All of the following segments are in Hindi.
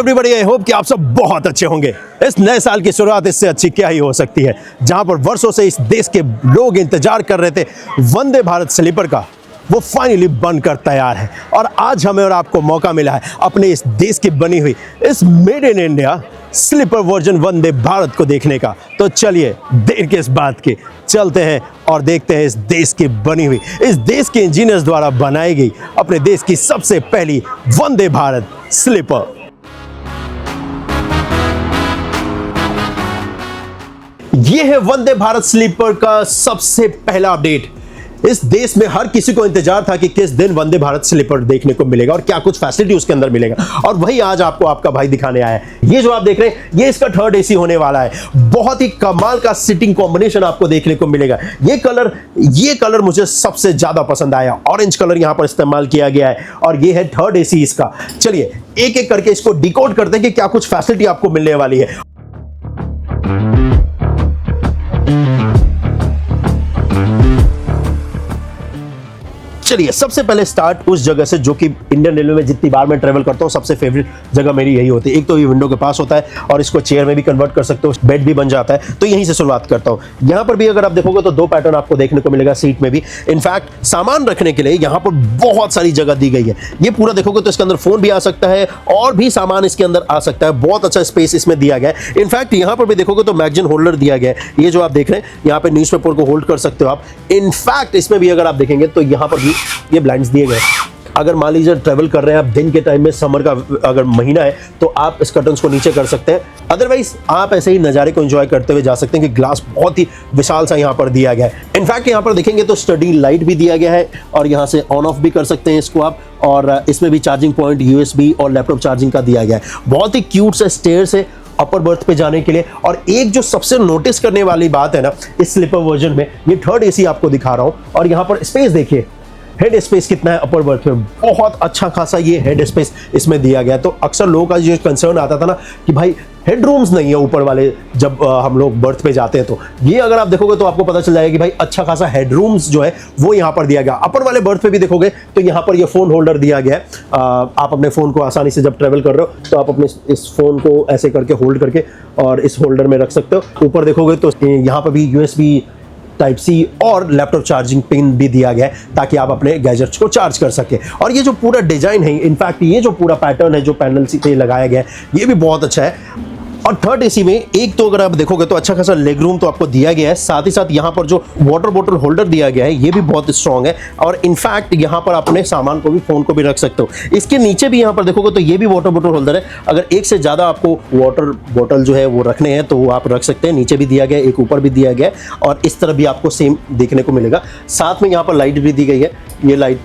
एवरीबॉडी, आई होप कि आप सब बहुत अच्छे होंगे। इस नए साल की शुरुआत इससे अच्छी क्या ही हो सकती है, जहां पर वर्षों से इस देश के लोग इंतजार कर रहे थे वंदे भारत स्लीपर का, वो फाइनली बनकर तैयार है। और आज हमें और आपको मौका मिला है अपने इस देश की बनी हुई इस made in India sleeper version Vande Bharat को देखने का। तो चलिए देर किस बात की, चलते हैं और देखते हैं इस देश की बनी हुई, इस देश के इंजीनियर्स द्वारा बनाई गई अपने देश की सबसे पहली वंदे भारत स्लीपर। ये है वंदे भारत स्लीपर का सबसे पहला अपडेट। इस देश में हर किसी को इंतजार था कि किस दिन वंदे भारत स्लीपर देखने को मिलेगा और क्या कुछ फैसिलिटी उसके अंदर मिलेगा, और वही आज आपको आपका भाई दिखाने आया है। ये जो आप देख रहे हैं ये इसका थर्ड एसी होने वाला है। बहुत ही कमाल का सीटिंग कॉम्बिनेशन आपको देखने को मिलेगा। ये कलर मुझे सबसे ज्यादा पसंद आया। ऑरेंज कलर यहां पर इस्तेमाल किया गया है और ये है थर्ड एसी इसका। चलिए एक एक करके इसको डिकोड करते हैं कि क्या कुछ फैसिलिटी आपको मिलने वाली है। चलिए सबसे पहले स्टार्ट उस जगह से जो कि इंडियन रेलवे में जितनी बार मैं ट्रेवल करता हूँ सबसे फेवरेट जगह मेरी यही होती है। एक तो ये विंडो के पास होता है और इसको चेयर में भी कन्वर्ट कर सकते हो, बेड भी बन जाता है। तो यहीं से शुरुआत करता हूँ। यहाँ पर भी अगर आप देखोगे तो दो पैटर्न आपको देखने को मिलेगा सीट में भी। इनफैक्ट सामान रखने के लिए यहाँ पर बहुत सारी जगह दी गई है। ये पूरा देखोगे तो इसके अंदर फोन भी आ सकता है और भी सामान इसके अंदर आ सकता है। बहुत अच्छा स्पेस इसमें दिया गया है। इनफैक्ट यहाँ पर भी देखोगे तो मैगजीन होल्डर दिया गया है। ये जो आप देख रहे हैं यहाँ पे न्यूज़पेपर को होल्ड कर सकते हो आप। इनफैक्ट इसमें भी अगर आप देखेंगे तो यहाँ पर भी ये ब्लाइंड्स दिए गए। अगर मान लीजिए ट्रैवल कर रहे हैं आप दिन के टाइम में, समर का अगर महीना है तो आप इस कर्टन्स को नीचे कर सकते हैं। अदरवाइज आप ऐसे ही नज़ारे को एंजॉय करते हुए जा सकते हैं कि ग्लास बहुत ही विशाल सा यहाँ पर दिया गया है। इनफैक्ट यहाँ पर देखेंगे तो स्टडी लाइट भी दिया गया है और यहाँ से ऑन ऑफ भी कर सकते हैं इसको आप। और इसमें भी चार्जिंग पॉइंट USB और लैपटॉप चार्जिंग का दिया गया है। बहुत ही क्यूट से स्टेयर्स है अपर बर्थ पे जाने के लिए। और एक जो सबसे नोटिस करने वाली बात है ना इस स्लीपर वर्जन में, ये थर्ड एसी आपको दिखा रहा हूँ और यहाँ पर स्पेस देखिए, हेड स्पेस कितना है अपर बर्थ में। बहुत अच्छा खासा ये हेड स्पेस इसमें दिया गया है। तो अक्सर लोगों का जो कंसर्न आता था ना कि भाई हेड रूम्स नहीं है ऊपर वाले जब हम लोग बर्थ पे जाते हैं, तो ये अगर आप देखोगे तो आपको पता चल जाएगा कि भाई अच्छा खासा हेड रूम्स जो है वो यहाँ पर दिया गया। अपर वाले बर्थ पे भी देखोगे तो यहाँ पर ये फोन होल्डर दिया गया है। आप अपने फोन को आसानी से जब ट्रेवल कर रहे हो तो आप अपने इस फोन को ऐसे करके होल्ड करके और इस होल्डर में रख सकते हो। ऊपर देखोगे तो यहाँ पर भी USB Type-C और लैपटॉप चार्जिंग पिन भी दिया गया है ताकि आप अपने गैजेट्स को चार्ज कर सके। और ये जो पूरा डिजाइन है, इनफैक्ट ये जो पूरा पैटर्न है जो पैनल से लगाया गया है ये भी बहुत अच्छा है। और थर्ड एसी में एक तो अगर आप देखोगे तो अच्छा खासा लेग रूम तो आपको दिया गया है। साथ ही साथ यहाँ पर जो वाटर बॉटल होल्डर दिया गया है ये भी बहुत स्ट्रॉन्ग है। और इनफैक्ट यहाँ पर अपने सामान को भी, फोन को भी रख सकते हो। इसके नीचे भी यहाँ पर देखोगे तो ये भी वाटर बॉटल होल्डर है। अगर एक से ज़्यादा आपको वाटर बॉटल जो है वो रखने हैं तो वो आप रख सकते हैं। नीचे भी दिया गया है, एक ऊपर भी दिया गया है और इस तरह भी आपको सेम देखने को मिलेगा। साथ में यहाँ पर लाइट भी दी गई है। ये लाइट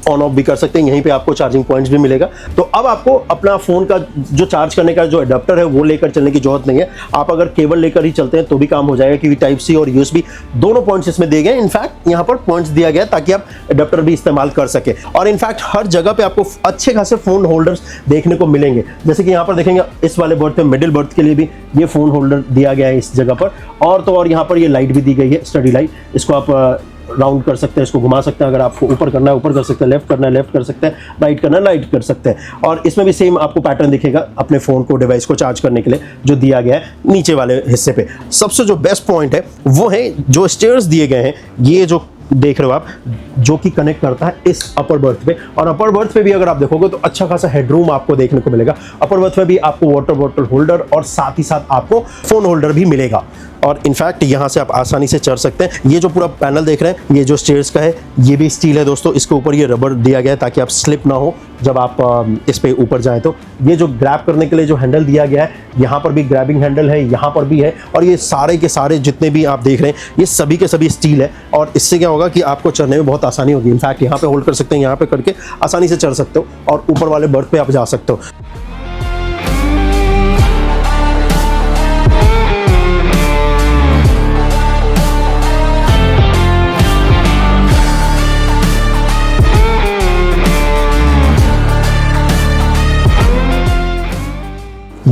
ऑन ऑफ भी कर सकते हैं। यहीं पे आपको चार्जिंग पॉइंट्स भी मिलेगा। तो अब आपको अपना फ़ोन का जो चार्ज करने का जो अडेप्टर है वो लेकर चलने की जरूरत नहीं है। आप अगर केबल लेकर ही चलते हैं तो भी काम हो जाएगा, क्योंकि Type-C और USB दोनों पॉइंट्स इसमें दिए गए। इनफैक्ट यहाँ पर पॉइंट्स दिया गया ताकि आप अडेप्टर भी इस्तेमाल कर सके। और इनफैक्ट हर जगह पे आपको अच्छे खासे फ़ोन होल्डर्स देखने को मिलेंगे। जैसे कि यहाँ पर देखेंगे इस वाले बर्थ पे, मिडिल बर्थ के लिए भी ये फ़ोन होल्डर दिया गया है इस जगह पर। और तो और यहाँ पर ये लाइट भी दी गई है, स्टडी लाइट। इसको आप राउंड कर सकते हैं, इसको घुमा सकते हैं। अगर आपको ऊपर करना है ऊपर कर सकते हैं, लेफ्ट करना है लेफ्ट कर सकते हैं, राइट करना है राइट कर सकते हैं। और इसमें भी सेम आपको पैटर्न दिखेगा अपने फ़ोन को, डिवाइस को चार्ज करने के लिए जो दिया गया है नीचे वाले हिस्से पे। सबसे जो बेस्ट पॉइंट है वो है जो स्टेयर्स दिए गए हैं, ये जो देख रहे हो आप, जो कि कनेक्ट करता है इस अपर बर्थ पे। और अपर बर्थ पे भी अगर आप देखोगे तो अच्छा खासा हेडरूम आपको देखने को मिलेगा। अपर बर्थ में भी आपको वाटर बॉटल होल्डर और साथ ही साथ आपको फोन होल्डर भी मिलेगा। और इनफैक्ट यहाँ से आप आसानी से चढ़ सकते हैं। ये जो पूरा पैनल देख रहे हैं ये जो स्टेयर्स का है ये भी स्टील है दोस्तों। इसके ऊपर ये रबर दिया गया है ताकि आप स्लिप ना हो जब आप इस पे ऊपर जाएं। तो ये जो ग्रैब करने के लिए जो हैंडल दिया गया है, यहाँ पर भी ग्रैबिंग हैंडल है, यहाँ पर भी है। और ये सारे के सारे जितने भी आप देख रहे हैं ये सभी के सभी स्टील है। और इससे क्या होगा कि आपको चढ़ने में बहुत आसानी होगी। इनफैक्ट यहाँ पे होल्ड कर सकते हैं, यहाँ पे करके आसानी से चढ़ सकते हो और ऊपर वाले बर्थ पे आप जा सकते हो।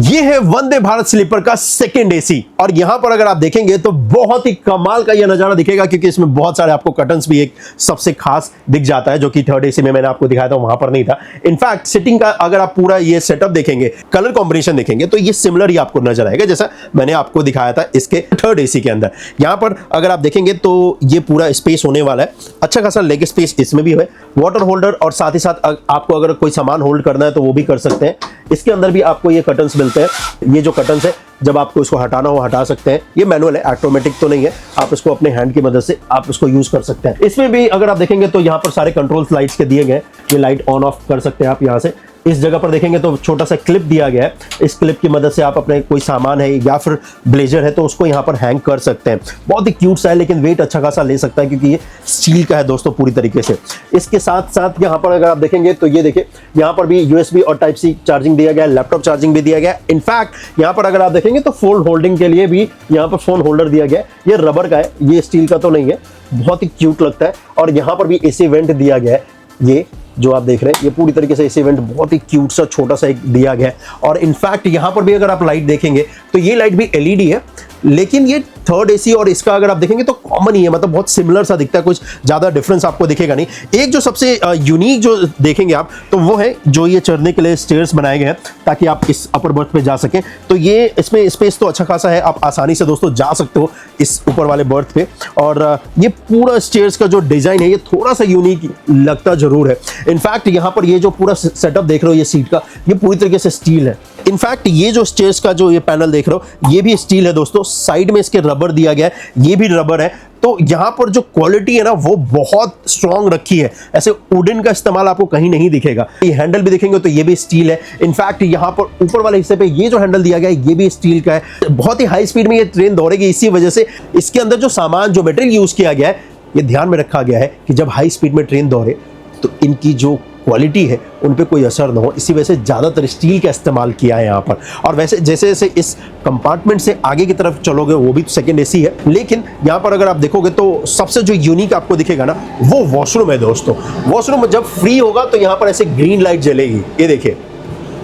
ये है वंदे भारत स्लीपर का सेकंड एसी और यहां पर अगर आप देखेंगे तो बहुत ही कमाल का ये नजारा दिखेगा क्योंकि इसमें बहुत सारे आपको कर्टन्स भी एक सबसे खास दिख जाता है जो कि थर्ड एसी में मैंने आपको दिखाया था वहां पर नहीं था। इनफैक्ट सिटिंग का अगर आप पूरा ये सेटअप देखेंगे, कलर कॉम्बिनेशन देखेंगे तो ये सिमिलर ही आपको नजर आएगा जैसा मैंने आपको दिखाया था इसके थर्ड एसी के अंदर। यहां पर अगर आप देखेंगे तो ये पूरा स्पेस होने वाला है, अच्छा खासा लेग स्पेस इसमें भी है, वाटर होल्डर और साथ ही साथ आपको अगर कोई सामान होल्ड करना है तो वो भी कर सकते हैं। इसके अंदर भी आपको ये कर्टन्स मिलते हैं, ये जो कर्टन्स है जब आपको इसको हटाना हो हटा सकते हैं। ये मैनुअल है, ऑटोमेटिक तो नहीं है, आप इसको अपने हैंड की मदद से आप इसको यूज कर सकते हैं। इसमें भी अगर आप देखेंगे तो यहाँ पर सारे कंट्रोल्स लाइट्स के दिए गए, ये लाइट ऑन ऑफ कर सकते हैं आप यहाँ से। इस जगह पर देखेंगे तो छोटा सा क्लिप दिया गया है, इस क्लिप की मदद से आप अपने कोई सामान है या फिर ब्लेजर है तो उसको यहाँ पर हैंग कर सकते हैं। बहुत ही क्यूट सा है लेकिन वेट अच्छा खासा ले सकता है क्योंकि ये स्टील का है दोस्तों पूरी तरीके से। इसके साथ साथ यहाँ पर अगर आप देखेंगे तो ये देखिए यहाँ पर भी यूएसबी और टाइप सी चार्जिंग दिया गया है, लैपटॉप चार्जिंग भी दिया गया है। इनफैक्ट यहाँ पर अगर आप देखेंगे तो फोन होल्डिंग के लिए भी यहाँ पर फोन होल्डर दिया गया है, ये रबर का है, ये स्टील का तो नहीं है, बहुत ही क्यूट लगता है। और यहाँ पर भी एसी वेंट दिया गया है, ये जो आप देख रहे हैं ये पूरी तरीके से एसी वेंट बहुत ही क्यूट सा छोटा सा एक दिया गया है। और इनफैक्ट यहाँ पर भी अगर आप लाइट देखेंगे तो ये लाइट भी एलईडी है लेकिन ये थर्ड एसी और इसका अगर आप देखेंगे तो कॉमन ही है, मतलब बहुत सिमिलर सा दिखता है, कुछ ज्यादा डिफरेंस आपको दिखेगा नहीं। एक जो सबसे यूनिक जो देखेंगे आप तो वो है जो ये चढ़ने के लिए स्टेयर्स बनाए गए हैं ताकि आप इस अपर बर्थ पे जा सकें। तो ये इसमें स्पेस तो अच्छा खासा है, आप आसानी से दोस्तों जा सकते हो इस ऊपर वाले बर्थ पे। और ये पूरा स्टेयर्स का जो डिजाइन है ये थोड़ा सा यूनिक लगता जरूर है। इनफैक्ट यहाँ पर ये जो पूरा सेटअप देख रहे हो ये सीट का, ये पूरी तरीके से स्टील है। इनफैक्ट ये जो स्टेयर्स का जो ये पैनल देख रहे हो ये भी स्टील है दोस्तों, साइड में इसके रबर दिया गया है, ये भी रबर है। तो यहाँ पर जो क्वालिटी है ना वो बहुत स्ट्रॉन्ग रखी है, ऐसे वुडन का इस्तेमाल आपको कहीं नहीं दिखेगा। ये हैंडल भी देखेंगे तो ये भी स्टील है। इनफैक्ट यहाँ पर ऊपर वाले हिस्से पे ये जो हैंडल दिया गया है ये भी स्टील का है। बहुत ही हाई स्पीड में ये ट्रेन दौड़ेगी, इसी वजह से इसके अंदर जो सामान जो मटेरियल यूज किया गया है ये ध्यान में रखा गया है कि जब हाई स्पीड में ट्रेन दौड़े तो इनकी जो क्वालिटी है उन पे कोई असर ना हो, इसी वजह से ज़्यादातर स्टील का इस्तेमाल किया है यहाँ पर। और वैसे जैसे जैसे इस कंपार्टमेंट से आगे की तरफ चलोगे वो भी सेकंड एसी है, लेकिन यहाँ पर अगर आप देखोगे तो सबसे जो यूनिक आपको दिखेगा ना वो वॉशरूम है दोस्तों। वॉशरूम जब फ्री होगा तो यहाँ पर ऐसे ग्रीन लाइट जलेगी, ये देखिए,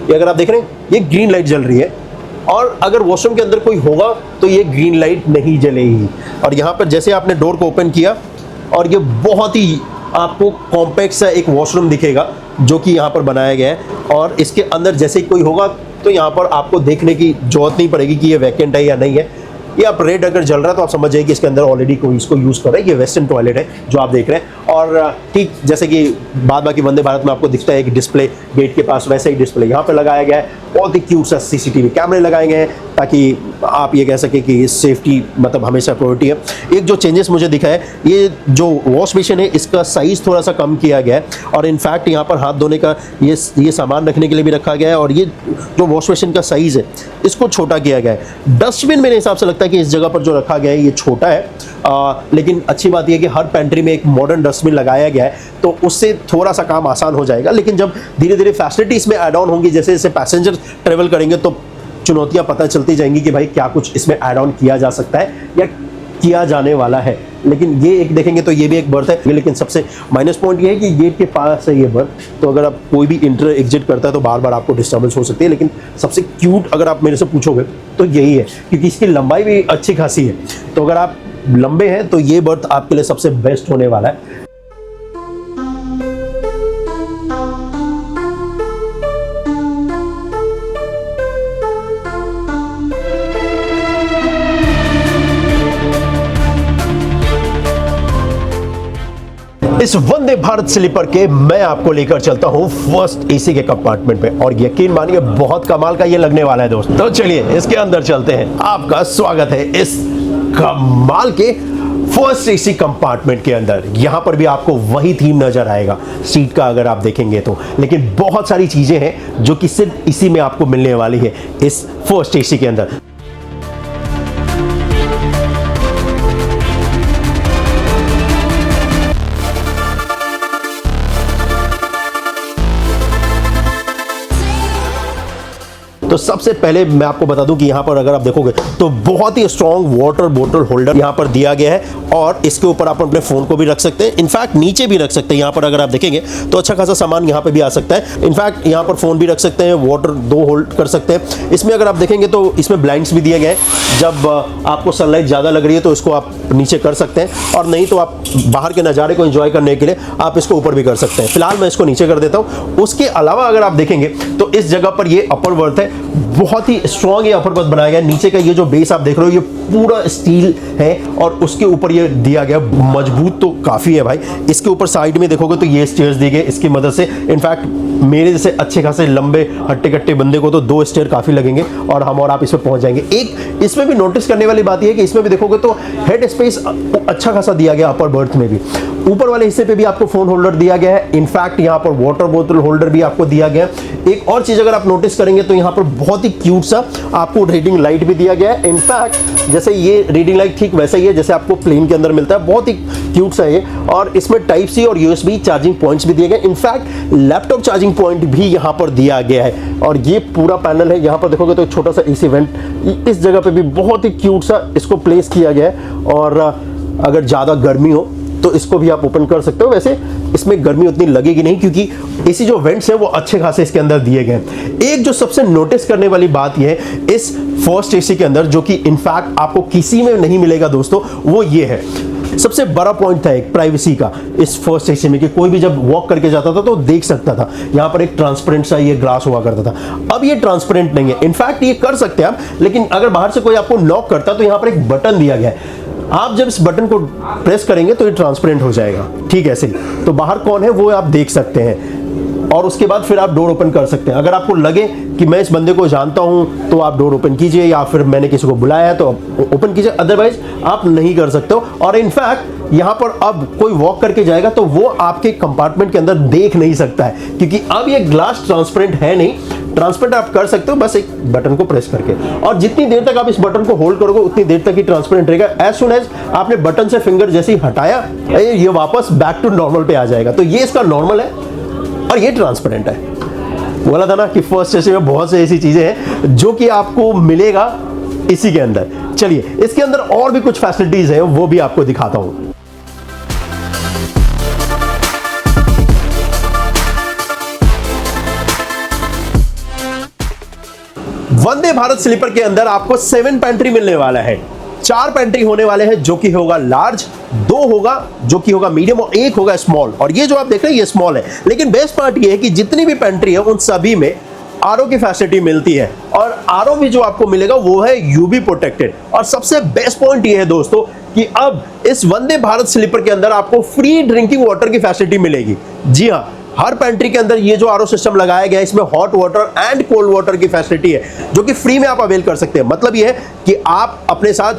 ये अगर आप देख रहे हैं ये ग्रीन लाइट जल रही है। और अगर वॉशरूम के अंदर कोई होगा तो ये ग्रीन लाइट नहीं जलेगी। और यहाँ पर जैसे आपने डोर को ओपन किया और ये बहुत ही आपको कॉम्पैक्ट सा एक वॉशरूम दिखेगा जो कि यहाँ पर बनाया गया है। और इसके अंदर जैसे कोई होगा तो यहाँ पर आपको देखने की जरूरत नहीं पड़ेगी कि ये वैकेंट है या नहीं है। ये आप रेड अगर जल रहा है तो आप समझ जाइए कि इसके अंदर ऑलरेडी कोई इसको यूज़ कर रहा है। ये वेस्टर्न टॉयलेट है जो आप देख रहे हैं। और ठीक जैसे कि बाद बाकी वंदे भारत में आपको दिखता है एक डिस्प्ले गेट के पास, वैसे ही डिस्प्ले यहाँ पर लगाया गया है। बहुत ही क्यूट सा सीसीटीवी कैमरे लगाए गए हैं ताकि आप ये कह सकें कि सेफ्टी मतलब हमेशा प्रायोरिटी है। एक जो चेंजेस मुझे दिखा है, ये जो वॉश बेसिन है इसका साइज़ थोड़ा सा कम किया गया है और इनफैक्ट यहाँ पर हाथ धोने का ये सामान रखने के लिए भी रखा गया है। और ये जो वॉश बेसिन का साइज़ है इसको छोटा किया गया है। डस्टबिन मेरे हिसाब से लगता है कि इस जगह पर जो रखा गया है ये छोटा है, लेकिन अच्छी बात यह है कि हर पेंट्री में एक मॉडर्न डस्टबिन लगाया गया है तो उससे थोड़ा सा काम आसान हो जाएगा। लेकिन जब धीरे धीरे फैसिलिटीज़ में ऐड ऑन होंगी, जैसे जैसे पैसेंजर ट्रेवल करेंगे तो चुनौतियां पता चलती जाएंगी कि भाई क्या कुछ इसमें ऐड ऑन किया जा सकता है या किया जाने वाला है। लेकिन ये एक देखेंगे तो ये भी एक बर्थ है, लेकिन सबसे माइनस पॉइंट ये है कि गेट के पास है ये बर्थ, तो अगर आप कोई भी इंटर एग्जिट करता है तो बार बार आपको डिस्टर्बेंस हो सकती है। लेकिन सबसे क्यूट अगर आप मेरे से पूछोगे तो यही है क्योंकि इसकी लंबाई भी अच्छी खासी है। तो अगर आप लंबे हैं तो ये बर्थ आपके लिए सबसे बेस्ट होने वाला है। इस वंदे भारत स्लीपर के मैं आपको लेकर चलता हूं फर्स्ट एसी के कंपार्टमेंट में और यकीन मानिए बहुत कमाल का ये लगने वाला है दोस्त। तो चलिए इसके अंदर चलते हैं। आपका स्वागत है इस कमाल के फर्स्ट एसी कंपार्टमेंट के अंदर। यहां पर भी आपको वही थीम नजर आएगा सीट का अगर आप देखेंगे तो, लेकिन बहुत सारी चीजें हैं जो कि सिर्फ इसी में आपको मिलने वाली है इस फर्स्ट एसी के अंदर। तो सबसे पहले मैं आपको बता दूं कि यहाँ पर अगर आप देखोगे तो बहुत ही स्ट्रॉन्ग वाटर बोतल होल्डर यहाँ पर दिया गया है, और इसके ऊपर आप अपने फोन को भी रख सकते हैं, इनफैक्ट नीचे भी रख सकते हैं। यहाँ पर अगर आप देखेंगे तो अच्छा खासा सामान यहाँ पे भी आ सकता है। इनफैक्ट यहाँ पर फोन भी रख सकते हैं, वाटर 2 होल्ड कर सकते हैं। इसमें अगर आप देखेंगे तो इसमें ब्लाइंड्स भी दिए गए हैं, जब आपको सनलाइट ज़्यादा लग रही है तो इसको आप नीचे कर सकते हैं, और नहीं तो आप बाहर के नज़ारे को एंजॉय करने के लिए आप इसको ऊपर भी कर सकते हैं। फिलहाल मैं इसको नीचे कर देता हूँ। उसके अलावा अगर आप देखेंगे तो इस जगह पर ये अपर बर्थ है, बहुत ही स्ट्रॉन्ग ये अपर बर्थ बनाया गया है। नीचे का ये जो बेस आप देख रहे हो ये पूरा स्टील है, और उसके ऊपर ये दिया गया, मजबूत तो काफ़ी है भाई। इसके ऊपर साइड में देखोगे तो ये स्टेयर्स दी गए इसकी मदद से। इनफैक्ट मेरे जैसे अच्छे खासे लंबे हट्टे कट्टे बंदे को तो 2 स्टेयर काफ़ी लगेंगे, और हम और आप इसमें पहुंच जाएंगे। एक इसमें भी नोटिस करने वाली बात यह है कि इसमें भी देखोगे तो हेड स्पेस अच्छा खासा दिया गया अपर बर्थ में भी। ऊपर वाले हिस्से पे भी आपको फोन होल्डर दिया गया है, इनफैक्ट यहाँ पर वाटर बोतल होल्डर भी आपको दिया गया है। एक और चीज अगर आप नोटिस करेंगे तो यहाँ पर बहुत ही क्यूट सा आपको रीडिंग लाइट भी दिया गया है। इनफैक्ट जैसे ये रीडिंग लाइट ठीक वैसा ही है जैसे आपको प्लेन के अंदर मिलता है, बहुत ही क्यूट सा है। और इसमें टाइप सी और यूएसबी चार्जिंग पॉइंट्स भी दिए गए, इनफैक्ट लैपटॉप चार्जिंग पॉइंट भी यहाँ पर दिया गया है। और ये पूरा पैनल है, यहाँ पर देखोगे तो छोटा सा एसी वेंट इस जगह पे भी बहुत ही क्यूट सा इसको प्लेस किया गया है। और अगर ज़्यादा गर्मी हो तो इसको भी आप ओपन कर सकते हो। वैसे इसमें गर्मी उतनी लगेगी नहीं, क्योंकि एसी जो वेंट्स है वो अच्छे खासे इसके अंदर दिए गए हैं। एक जो सबसे नोटिस करने वाली बात यह है इस फर्स्ट एसी के अंदर, जो कि इनफैक्ट आपको किसी में नहीं मिलेगा दोस्तों, वो ये है। सबसे बड़ा पॉइंट था एक प्राइवेसी का इस फर्स्ट एसी में, कि कोई भी जब वॉक करके जाता था तो देख सकता था। यहाँ पर एक ट्रांसपेरेंट सा ये ग्लास हुआ करता था, अब ये ट्रांसपेरेंट नहीं है। इनफैक्ट ये कर सकते हैं आप, लेकिन अगर बाहर से कोई आपको नॉक करता तो यहाँ पर एक बटन दिया गया है, आप जब इस बटन को प्रेस करेंगे तो ये ट्रांसपेरेंट हो जाएगा, ठीक है। ऐसे ही तो बाहर कौन है वो आप देख सकते हैं, और उसके बाद फिर आप डोर ओपन कर सकते हैं। अगर आपको लगे कि मैं इस बंदे को जानता हूं तो आप डोर ओपन कीजिए, या फिर मैंने किसी को बुलाया है तो आप ओपन कीजिए, अदरवाइज आप नहीं कर सकते हो। और इनफैक्ट यहाँ पर अब कोई वॉक करके जाएगा तो वो आपके कंपार्टमेंट के अंदर देख नहीं सकता है, क्योंकि अब ये ग्लास ट्रांसपेरेंट है नहीं। ट्रांसपेरेंट आप कर सकते हो बस एक बटन को प्रेस करके, और जितनी देर तक आप इस बटन को होल्ड करोगे उतनी देर तक ही ट्रांसपेरेंट रहेगा। एज सुन एज आपने बटन से फिंगर जैसे ही हटाया ये वापस बैक टू नॉर्मल पे आ जाएगा। तो ये इसका नॉर्मल है और ये ट्रांसपेरेंट है। बोला था ना कि फर्स्ट एसी में बहुत से ऐसी चीजें हैं जो कि आपको मिलेगा इसी के अंदर। चलिए इसके अंदर और भी कुछ फैसिलिटीज है वो भी आपको दिखाता हूं। वंदे भारत स्लीपर के अंदर आपको 7 पेंट्री मिलने वाला है। 4 पेंट्री होने वाले हैं जो कि होगा लार्ज, 2 होगा जो कि होगा मीडियम, और 1 होगा स्मॉल। और ये जो आप देख रहे हैं ये स्मॉल है, लेकिन बेस्ट पार्ट ये है कि जितनी भी पेंट्री है उन सभी में आरओ की फैसिलिटी मिलती है, और आरओ भी जो आपको मिलेगा वो है यूवी प्रोटेक्टेड। और सबसे बेस्ट पॉइंट ये है दोस्तों कि अब इस वंदे भारत स्लीपर के अंदर आपको फ्री ड्रिंकिंग वाटर की फैसिलिटी मिलेगी। जी हाँ, हर पेंट्री के अंदर ये जो आरओ सिस्टम लगाया गया है इसमें hot water and cold water की फैसिलिटी है, जो कि फ्री में आप अवेल कर सकते हैं। मतलब ये है कि आप अपने साथ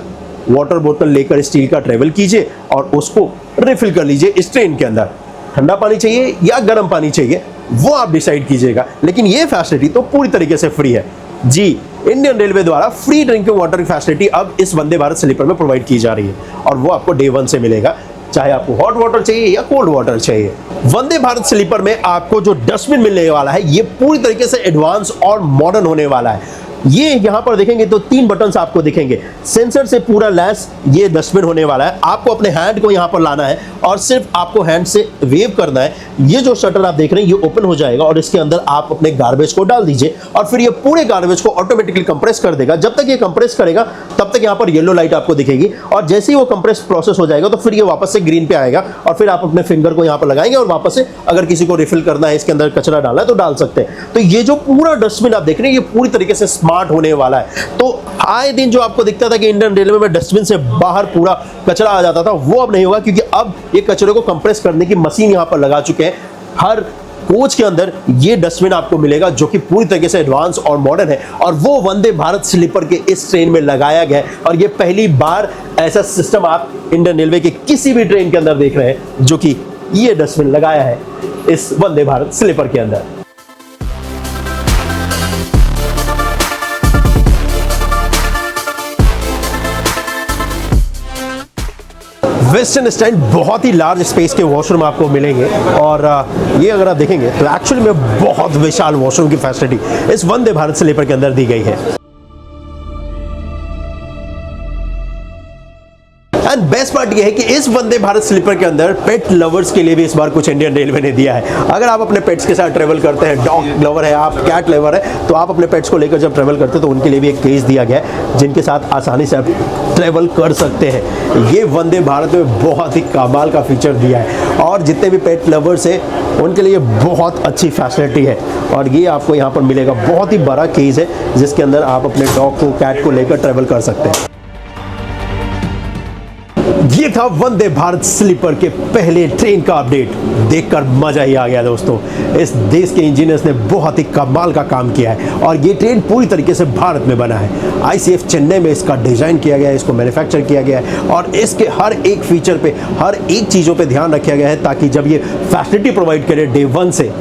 वाटर बोतल लेकर स्टील का ट्रेवल कीजिए और उसको रिफिल कर लीजिए इस ट्रेन के अंदर। ठंडा पानी चाहिए या गर्म पानी चाहिए वो आप डिसाइड कीजिएगा, लेकिन ये फैसिलिटी तो पूरी तरीके से फ्री है। जी, इंडियन रेलवे द्वारा फ्री ड्रिंकिंग वाटर की फैसिलिटी अब इस वंदे भारत स्लीपर में प्रोवाइड की जा रही है, और वो आपको डे 1 से मिलेगा, चाहे आपको हॉट वाटर चाहिए या कोल्ड वाटर चाहिए। वंदे भारत स्लीपर में आपको जो डस्टबिन मिलने वाला है ये पूरी तरीके से एडवांस और मॉडर्न होने वाला है। ये यहां पर देखेंगे तो 3 बटन्स आपको दिखेंगे, सेंसर से पूरा लैस ये डस्टबिन होने वाला है। आपको अपने हैंड को यहां पर लाना है और सिर्फ आपको हैंड से वेव करना है। ये जो शटर आप देख रहे हैं ये ओपन हो जाएगा और इसके अंदर आप अपने गार्बेज को डाल दीजिए, और फिर ये पूरे गार्बेज को ऑटोमेटिकली कंप्रेस कर देगा। जब तक ये कंप्रेस करेगा तब तक यहाँ पर येलो लाइट आपको दिखेगी, और जैसे ही वो कंप्रेस प्रोसेस हो जाएगा तो फिर ये वापस से ग्रीन पे आएगा, और फिर आप अपने फिंगर को यहाँ पर लगाएंगे और वापस से अगर किसी को रिफिल करना है, इसके अंदर कचरा डालना है तो डाल सकते हैं। तो ये जो पूरा डस्टबिन आप देख रहे हैं ये पूरी तरीके से स्मार्ट होने वाला है। तो आए दिन जो आपको दिखता था कि इंडियन रेलवे में डस्टबिन से बाहर पूरा कचरा आ जाता था, वो अब नहीं होगा, क्योंकि अब ये कचरे को कंप्रेस करने की मशीन यहाँ पर लगा चुके हैं। हर कोच के अंदर ये डस्टबिन आपको मिलेगा जो कि पूरी तरीके से एडवांस और मॉडर्न है, और वो वंदे भारत स्लीपर के इस ट्रेन में लगाया गया है। और ये पहली बार ऐसा सिस्टम आप इंडियन रेलवे के किसी भी ट्रेन के अंदर देख रहे हैं जो कि ये डस्टबिन लगाया है इस वंदे भारत स्लीपर के अंदर। वेस्टर्न स्टाइल बहुत ही लार्ज स्पेस के वॉशरूम आपको मिलेंगे और ये अगर आप देखेंगे तो एक्चुअली में बहुत विशाल वॉशरूम की फैसिलिटी इस वंदे भारत स्लीपर के अंदर दी गई है। एंड बेस्ट पार्ट ये है कि इस वंदे भारत स्लीपर के अंदर पेट लवर्स के लिए भी इस बार कुछ इंडियन रेलवे ने दिया है। अगर आप अपने पेट्स के साथ ट्रेवल करते हैं, डॉग लवर है आप, कैट लवर है, तो आप अपने पेट्स को लेकर जब ट्रेवल करते हैं तो उनके लिए भी एक केस दिया गया है जिनके साथ आसानी से आप ट्रेवल कर सकते हैं। ये वंदे भारत में बहुत ही कमाल का फीचर दिया है और जितने भी पेट लवर्स हैं उनके लिए बहुत अच्छी फैसिलिटी है। और ये आपको यहाँ पर मिलेगा, बहुत ही बड़ा केस है जिसके अंदर आप अपने डॉग को, कैट को लेकर ट्रेवल कर सकते हैं। ये था वंदे भारत स्लीपर के पहले ट्रेन का अपडेट। देखकर मजा ही आ गया दोस्तों। इस देश के इंजीनियर्स ने बहुत ही कमाल का काम किया है और ये ट्रेन पूरी तरीके से भारत में बना है। ICF चेन्नई में इसका डिजाइन किया गया है, इसको मैन्युफैक्चर किया गया है और इसके हर एक फीचर पे, हर एक चीज़ों पे ध्यान रखा गया है ताकि जब ये फैसिलिटी प्रोवाइड करे डे 1 से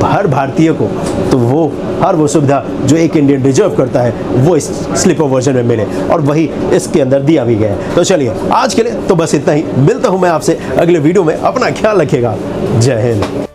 हर भारतीय को, तो वो हर वो सुविधा जो एक इंडियन डिजर्व करता है वो इस स्लीपर वर्जन में मिले और वही इसके अंदर दिया भी गया है। तो चलिए आज के लिए तो बस इतना ही। मिलता हूं मैं आपसे अगले वीडियो में। अपना ख्याल रखिएगा। जय हिंद।